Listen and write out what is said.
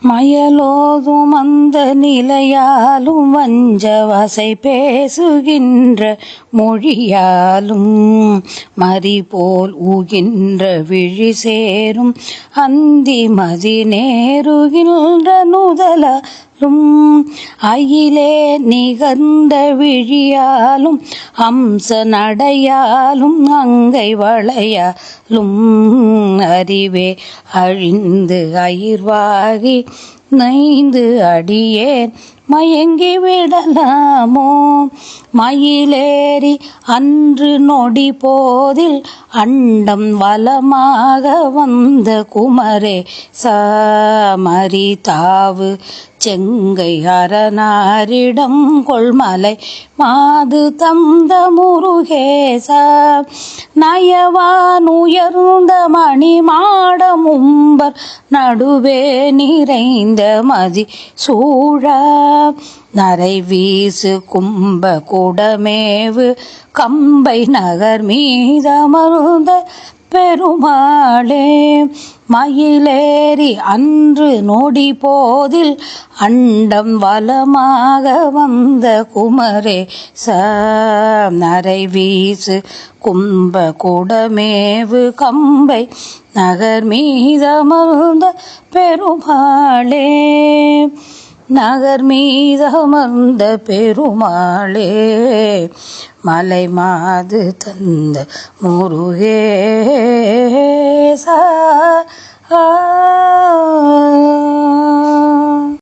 மயலோதும் அந்த நிலையாலும் வஞ்சவசை பேசுகின்ற மொழியாலும் மறிபோல் ஊகின்ற விழி சேரும் அந்தி மதி நேருகின்ற நுதலும் அயிலே நிகழ்ந்த விழியாலும் அம்ச நடையாலும் அங்கை வளையாலும் அறிவே அழிந்து அயிர்வாகி நைந்து அடியேன் மயங்கி விடலாமோ மயிலேறி அன்று நொடி போதில் அண்டம் வலமாக வந்த குமரே சாமரி தாவு செங்கை அரணாரிடம் கொள்மலை மாது தந்த முருகேசா நயவான் உயர்ந்த மணி மாடமும்பர் நடுவே நிறைந்த மதி சூழா நரை வீசு கும்ப குடமேவு கம்பை நகர் மீதமர்ந்த பெருமாளே மயிலேறி அன்று நொடி போதில் அண்டம் வலமாக வந்த குமரே நரை வீசு கும்ப குடமேவு கம்பை நகர் மீதமர்ந்த பெருமாளே நகர் மீதமர்ந்த பெருமாளே மலை மாது தந்த முருகேசா